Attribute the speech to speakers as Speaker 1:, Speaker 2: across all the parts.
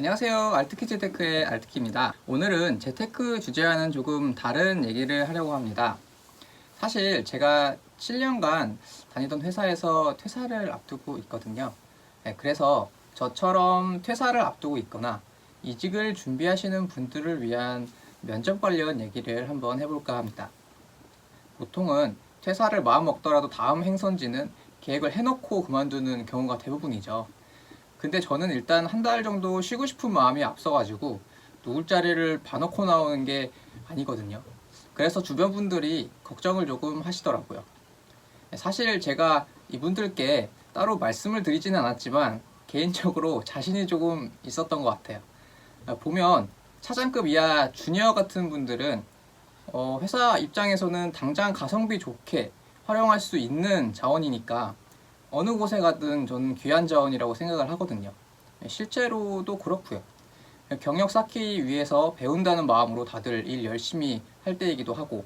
Speaker 1: 안녕하세요. 알트키 재테크의 알트키입니다. 오늘은 재테크 주제와는 조금 다른 얘기를 하려고 합니다. 사실 제가 7년간 다니던 회사에서 퇴사를 앞두고 있거든요. 그래서 저처럼 퇴사를 앞두고 있거나 이직을 준비하시는 분들을 위한 면접 관련 얘기를 한번 해볼까 합니다. 보통은 퇴사를 마음 먹더라도 다음 행선지는 계획을 해놓고 그만두는 경우가 대부분이죠. 근데 저는 일단 한 달 정도 쉬고 싶은 마음이 앞서가지고 누울 자리를 봐놓고 나오는 게 아니거든요. 그래서 주변 분들이 걱정을 조금 하시더라고요. 사실 제가 이분들께 따로 말씀을 드리지는 않았지만 개인적으로 자신이 조금 있었던 것 같아요. 보면 차장급 이하 주니어 같은 분들은 회사 입장에서는 당장 가성비 좋게 활용할 수 있는 자원이니까 어느 곳에 가든 저는 귀한 자원이라고 생각을 하거든요. 실제로도 그렇고요. 경력 쌓기 위해서 배운다는 마음으로 다들 일 열심히 할 때이기도 하고,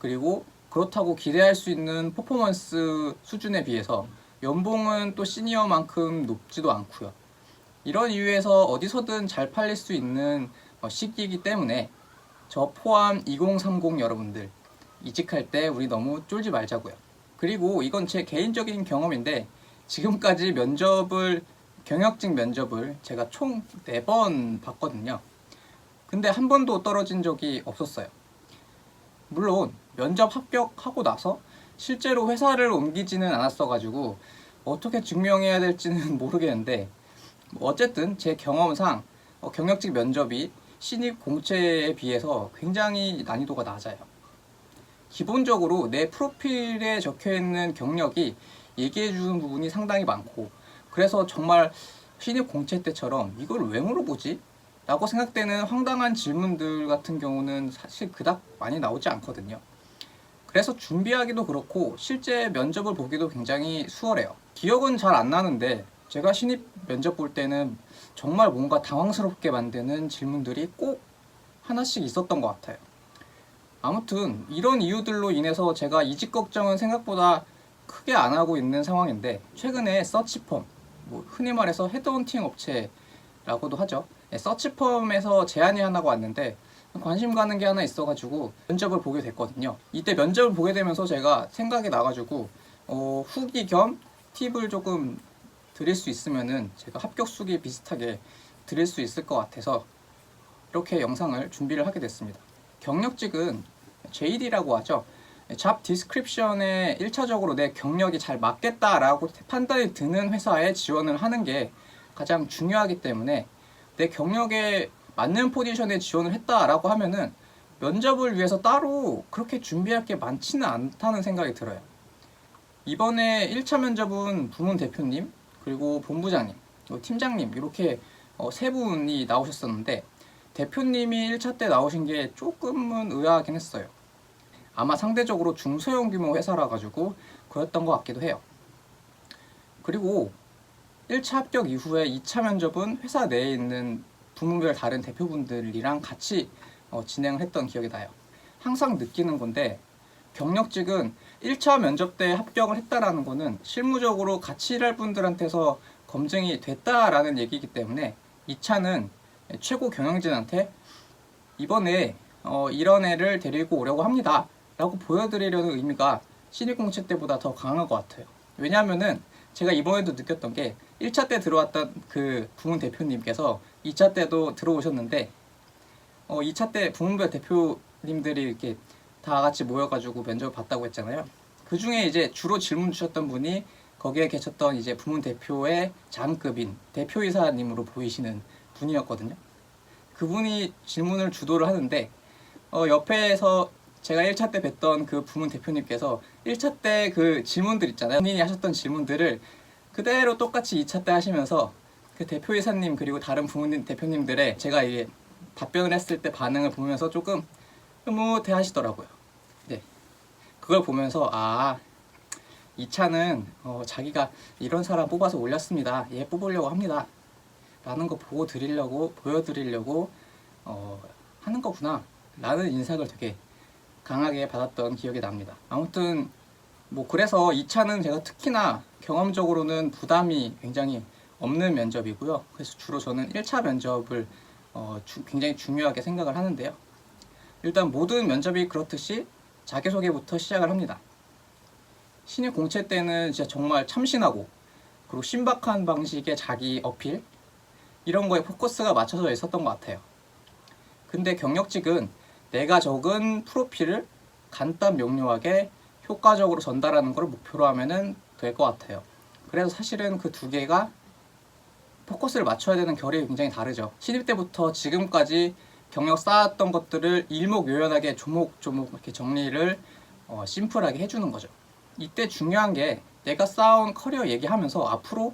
Speaker 1: 그리고 그렇다고 기대할 수 있는 퍼포먼스 수준에 비해서 연봉은 또 시니어만큼 높지도 않고요. 이런 이유에서 어디서든 잘 팔릴 수 있는 시기이기 때문에 저 포함 2030 여러분들, 이직할 때 우리 너무 쫄지 말자고요. 그리고 이건 제 개인적인 경험인데, 지금까지 경력직 면접을 제가 총 4번 봤거든요. 근데 한 번도 떨어진 적이 없었어요. 물론 면접 합격하고 나서 실제로 회사를 옮기지는 않았어가지고 어떻게 증명해야 될지는 모르겠는데, 어쨌든 제 경험상 경력직 면접이 신입 공채에 비해서 굉장히 난이도가 낮아요. 기본적으로 내 프로필에 적혀있는 경력이 얘기해주는 부분이 상당히 많고, 그래서 정말 신입 공채 때처럼 이걸 왜 물어보지? 라고 생각되는 황당한 질문들 같은 경우는 사실 그닥 많이 나오지 않거든요. 그래서 준비하기도 그렇고 실제 면접을 보기도 굉장히 수월해요. 기억은 잘 안 나는데 제가 신입 면접 볼 때는 정말 뭔가 당황스럽게 만드는 질문들이 꼭 하나씩 있었던 것 같아요. 아무튼 이런 이유들로 인해서 제가 이직 걱정은 생각보다 크게 안 하고 있는 상황인데, 최근에 서치펌, 흔히 말해서 헤드헌팅 업체라고도 하죠. 서치펌에서 제안이 하나가 왔는데 관심 가는 게 하나 있어가지고 면접을 보게 됐거든요. 이때 면접을 보게 되면서 제가 생각이 나가지고 후기 겸 팁을 조금 드릴 수 있으면은 제가 합격 수기 비슷하게 드릴 수 있을 것 같아서 이렇게 영상을 준비를 하게 됐습니다. 경력직은 JD라고 하죠. 잡 디스크립션에 1차적으로 내 경력이 잘 맞겠다라고 판단이 드는 회사에 지원을 하는 게 가장 중요하기 때문에, 내 경력에 맞는 포지션에 지원을 했다라고 하면은 면접을 위해서 따로 그렇게 준비할 게 많지는 않다는 생각이 들어요. 이번에 1차 면접은 부문 대표님, 그리고 본부장님, 그리고 팀장님 이렇게 세 분이 나오셨었는데, 대표님이 1차 때 나오신 게 조금은 의아하긴 했어요. 아마 상대적으로 중소형 규모 회사라 가지고 그랬던 것 같기도 해요. 그리고 1차 합격 이후에 2차 면접은 회사 내에 있는 부문별 다른 대표분들이랑 같이 진행을 했던 기억이 나요. 항상 느끼는 건데, 경력직은 1차 면접 때 합격을 했다라는 거는 실무적으로 같이 일할 분들한테서 검증이 됐다라는 얘기이기 때문에, 2차는 최고 경영진한테 이번에 이런 애를 데리고 오려고 합니다 라고 보여드리려는 의미가 신입공채 때보다 더 강한 것 같아요. 왜냐하면은 제가 이번에도 느꼈던 게, 1차 때 들어왔던 그 부문 대표님께서 2차 때도 들어오셨는데 2차 때 부문별 대표님들이 이렇게 다 같이 모여가지고 면접을 봤다고 했잖아요. 그 중에 이제 주로 질문 주셨던 분이 거기에 계셨던 이제 부문 대표의 장급인 대표이사님으로 보이시는 분이었거든요. 그분이 질문을 주도를 하는데 옆에서 제가 1차 때 뵀던 그 부문 대표님께서 1차 때 그 질문들 있잖아요. 본인이 하셨던 질문들을 그대로 똑같이 2차 때 하시면서 그 대표이사님 그리고 다른 부문 대표님들의 제가 이게 답변을 했을 때 반응을 보면서 조금 흐뭇해 하시더라고요. 네. 그걸 보면서 2차는 자기가 이런 사람 뽑아서 올렸습니다. 얘 뽑으려고 합니다. 라는 거 보여드리려고 하는 거구나 라는 인상을 되게 강하게 받았던 기억이 납니다. 아무튼 그래서 2차는 제가 특히나 경험적으로는 부담이 굉장히 없는 면접이고요. 그래서 주로 저는 1차 면접을 굉장히 중요하게 생각을 하는데요. 일단 모든 면접이 그렇듯이 자기소개부터 시작을 합니다. 신입 공채 때는 진짜 정말 참신하고 그리고 신박한 방식의 자기 어필 이런 거에 포커스가 맞춰져 있었던 것 같아요. 근데 경력직은 내가 적은 프로필을 간단 명료하게 효과적으로 전달하는 걸 목표로 하면 될 것 같아요. 그래서 사실은 그 두 개가 포커스를 맞춰야 되는 결이 굉장히 다르죠. 신입 때부터 지금까지 경력 쌓았던 것들을 일목요연하게 조목조목 이렇게 정리를 심플하게 해주는 거죠. 이때 중요한 게 내가 쌓아온 커리어 얘기하면서 앞으로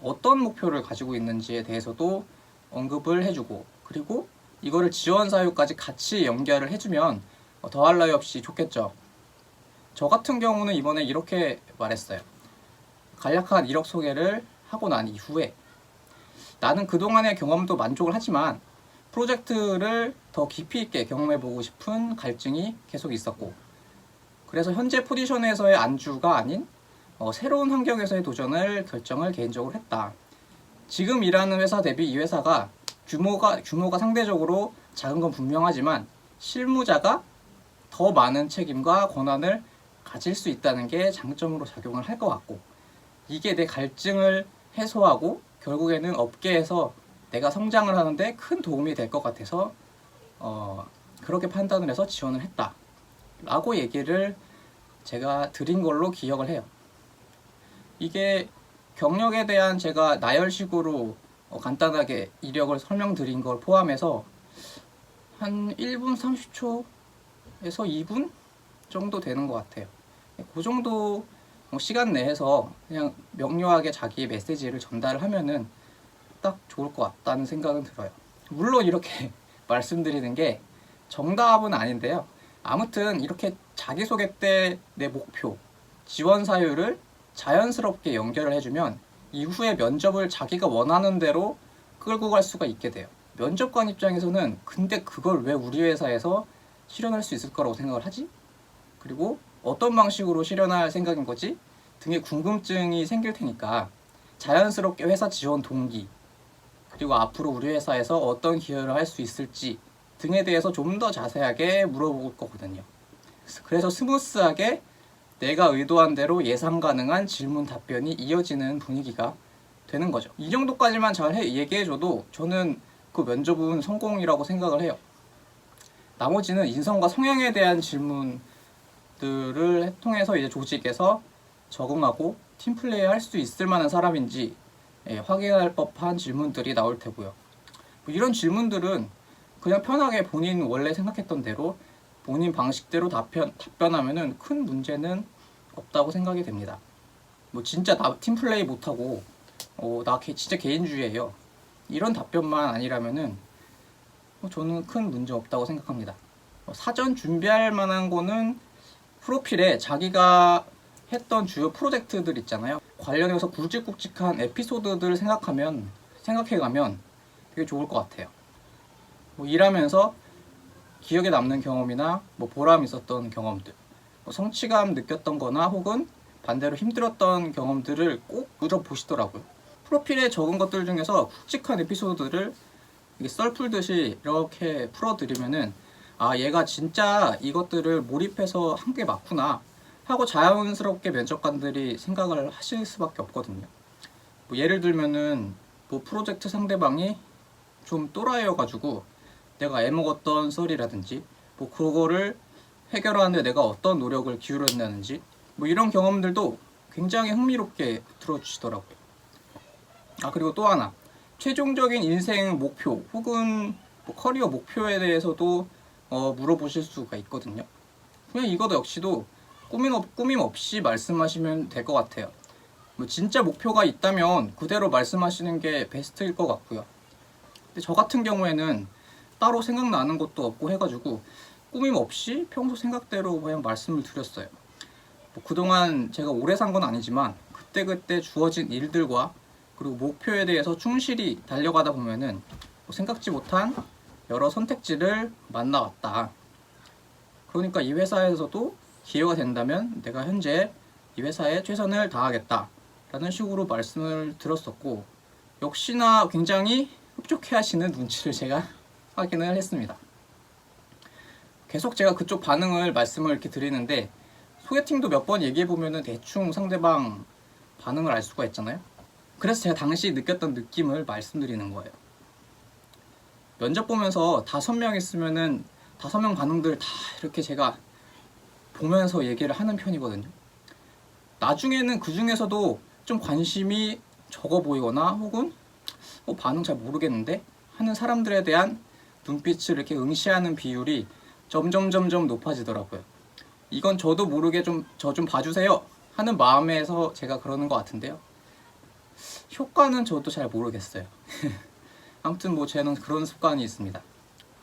Speaker 1: 어떤 목표를 가지고 있는지에 대해서도 언급을 해주고, 그리고 이거를 지원 사유까지 같이 연결을 해주면 더할 나위 없이 좋겠죠. 저 같은 경우는 이번에 이렇게 말했어요. 간략한 이력 소개를 하고 난 이후에 나는 그동안의 경험도 만족을 하지만 프로젝트를 더 깊이 있게 경험해보고 싶은 갈증이 계속 있었고, 그래서 현재 포지션에서의 안주가 아닌 새로운 환경에서의 도전을 결정을 개인적으로 했다. 지금 일하는 회사 대비 이 회사가 규모가 상대적으로 작은 건 분명하지만 실무자가 더 많은 책임과 권한을 가질 수 있다는 게 장점으로 작용을 할 것 같고, 이게 내 갈증을 해소하고 결국에는 업계에서 내가 성장을 하는데 큰 도움이 될 것 같아서 그렇게 판단을 해서 지원을 했다 라고 얘기를 제가 드린 걸로 기억을 해요. 이게 경력에 대한 제가 나열식으로 간단하게 이력을 설명드린 걸 포함해서 한 1분 30초에서 2분 정도 되는 것 같아요. 그 정도 시간 내에서 그냥 명료하게 자기의 메시지를 전달을 하면은 딱 좋을 것 같다는 생각은 들어요. 물론 이렇게 말씀드리는 게 정답은 아닌데요. 아무튼 이렇게 자기소개 때 내 목표, 지원 사유를 자연스럽게 연결을 해주면 이후에 면접을 자기가 원하는 대로 끌고 갈 수가 있게 돼요. 면접관 입장에서는 근데 그걸 왜 우리 회사에서 실현할 수 있을 거라고 생각을 하지? 그리고 어떤 방식으로 실현할 생각인 거지? 등의 궁금증이 생길 테니까 자연스럽게 회사 지원 동기, 그리고 앞으로 우리 회사에서 어떤 기여를 할 수 있을지 등에 대해서 좀 더 자세하게 물어볼 거거든요. 그래서 스무스하게 내가 의도한 대로 예상 가능한 질문 답변이 이어지는 분위기가 되는 거죠. 이 정도까지만 잘 얘기해줘도 저는 그 면접은 성공이라고 생각을 해요. 나머지는 인성과 성향에 대한 질문들을 통해서 이제 조직에서 적응하고 팀플레이 할 수 있을 만한 사람인지 확인할 법한 질문들이 나올 테고요. 이런 질문들은 그냥 편하게 본인 원래 생각했던 대로 본인 방식대로 답변하면은 큰 문제는 없다고 생각이 됩니다. 진짜 나 팀플레이 못하고 나 진짜 개인주의예요, 이런 답변만 아니라면은 저는 큰 문제 없다고 생각합니다. 사전 준비할 만한 거는 프로필에 자기가 했던 주요 프로젝트들 있잖아요. 관련해서 굵직굵직한 에피소드들을 생각해가면 되게 좋을 것 같아요. 일하면서 기억에 남는 경험이나 보람 있었던 경험들, 성취감 느꼈던 거나 혹은 반대로 힘들었던 경험들을 꼭 물어보시더라고요. 프로필에 적은 것들 중에서 굵직한 에피소드들을 썰 풀듯이 이렇게 풀어드리면은 얘가 진짜 이것들을 몰입해서 한 게 맞구나 하고 자연스럽게 면접관들이 생각을 하실 수밖에 없거든요. 예를 들면은 프로젝트 상대방이 좀 또라이여가지고 내가 애먹었던 썰이라든지 그거를 해결하는데 내가 어떤 노력을 기울였냐든지 이런 경험들도 굉장히 흥미롭게 들어주시더라고요. 그리고 또 하나, 최종적인 인생 목표 혹은 커리어 목표에 대해서도 물어보실 수가 있거든요. 그냥 이것도 역시도 꾸밈 없이 말씀하시면 될 것 같아요. 진짜 목표가 있다면 그대로 말씀하시는 게 베스트일 것 같고요. 근데 저 같은 경우에는 따로 생각나는 것도 없고 해가지고 꾸밈 없이 평소 생각대로 그냥 말씀을 드렸어요. 그동안 제가 오래 산 건 아니지만 그때그때 주어진 일들과 그리고 목표에 대해서 충실히 달려가다 보면은 생각지 못한 여러 선택지를 만나왔다. 그러니까 이 회사에서도 기회가 된다면 내가 현재 이 회사에 최선을 다하겠다 라는 식으로 말씀을 드렸었고, 역시나 굉장히 흡족해 하시는 눈치를 제가 확인을 했습니다. 계속 제가 그쪽 반응을 말씀을 이렇게 드리는데 소개팅도 몇 번 얘기해 보면은 대충 상대방 반응을 알 수가 있잖아요. 그래서 제가 당시 느꼈던 느낌을 말씀드리는 거예요. 면접 보면서 5명 있으면은 5명 반응들 다 이렇게 제가 보면서 얘기를 하는 편이거든요. 나중에는 그 중에서도 좀 관심이 적어 보이거나 혹은 반응 잘 모르겠는데 하는 사람들에 대한 눈빛을 이렇게 응시하는 비율이 점점 높아지더라고요. 이건 저도 모르게 저 좀 봐주세요 하는 마음에서 제가 그러는 것 같은데요. 효과는 저도 잘 모르겠어요. 아무튼 저는 그런 습관이 있습니다.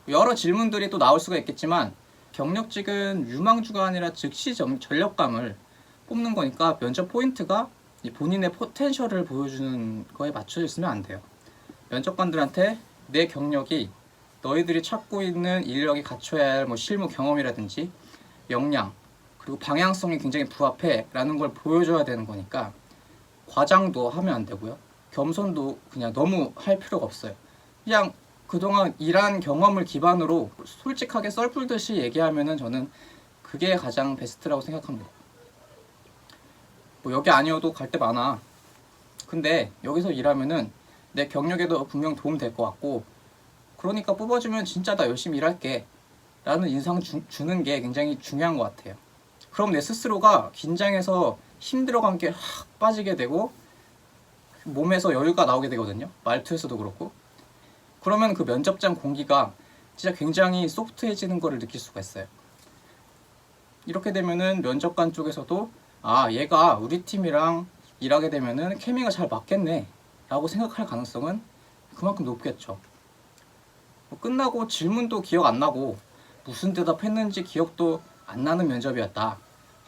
Speaker 1: 여러 질문들이 또 나올 수가 있겠지만 경력직은 유망주가 아니라 즉시 전력감을 뽑는 거니까 면접 포인트가 본인의 포텐셜을 보여주는 거에 맞춰져 있으면 안 돼요. 면접관들한테 내 경력이 너희들이 찾고 있는 인력이 갖춰야 할 실무 경험이라든지 역량 그리고 방향성이 굉장히 부합해 라는 걸 보여줘야 되는 거니까 과장도 하면 안 되고요. 겸손도 그냥 너무 할 필요가 없어요. 그냥 그동안 일한 경험을 기반으로 솔직하게 썰풀듯이 얘기하면은 저는 그게 가장 베스트라고 생각합니다. 여기 아니어도 갈 데 많아. 근데 여기서 일하면은 내 경력에도 분명 도움 될 것 같고 그러니까 뽑아주면 진짜 나 열심히 일할게 라는 인상 주는 게 굉장히 중요한 것 같아요. 그럼 내 스스로가 긴장해서 힘들어간 게 확 빠지게 되고 몸에서 여유가 나오게 되거든요. 말투에서도 그렇고. 그러면 그 면접장 공기가 진짜 굉장히 소프트해지는 거를 느낄 수가 있어요. 이렇게 되면은 면접관 쪽에서도 얘가 우리 팀이랑 일하게 되면은 케미가 잘 맞겠네 라고 생각할 가능성은 그만큼 높겠죠. 끝나고 질문도 기억 안 나고 무슨 대답했는지 기억도 안 나는 면접이었다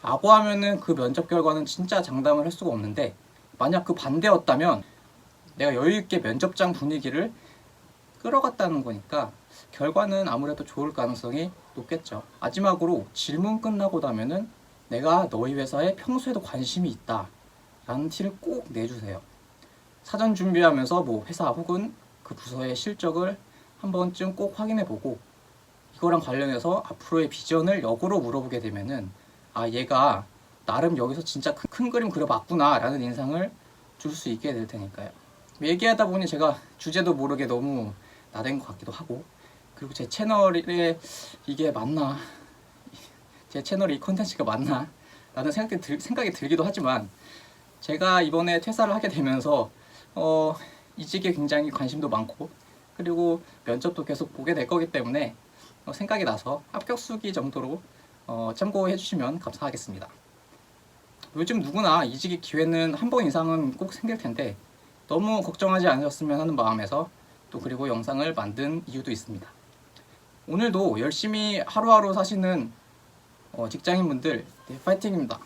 Speaker 1: 라고 하면은 그 면접 결과는 진짜 장담을 할 수가 없는데, 만약 그 반대였다면 내가 여유있게 면접장 분위기를 끌어갔다는 거니까 결과는 아무래도 좋을 가능성이 높겠죠. 마지막으로 질문 끝나고 나면은 내가 너희 회사에 평소에도 관심이 있다 라는 티를 꼭 내주세요. 사전 준비하면서 회사 혹은 그 부서의 실적을 한 번쯤 꼭 확인해보고 이거랑 관련해서 앞으로의 비전을 역으로 물어보게 되면은 얘가 나름 여기서 진짜 큰 그림 그려봤구나 라는 인상을 줄 수 있게 될 테니까요. 얘기하다 보니 제가 주제도 모르게 너무 나댄 것 같기도 하고, 그리고 제 채널에 이게 맞나, 제 채널에 이 컨텐츠가 맞나 라는 생각이 들기도 하지만, 제가 이번에 퇴사를 하게 되면서 이직에 굉장히 관심도 많고 그리고 면접도 계속 보게 될 거기 때문에 생각이 나서 합격수기 정도로 참고해 주시면 감사하겠습니다. 요즘 누구나 이직의 기회는 한 번 이상은 꼭 생길 텐데 너무 걱정하지 않으셨으면 하는 마음에서 또 그리고 영상을 만든 이유도 있습니다. 오늘도 열심히 하루하루 사시는 직장인분들 파이팅입니다.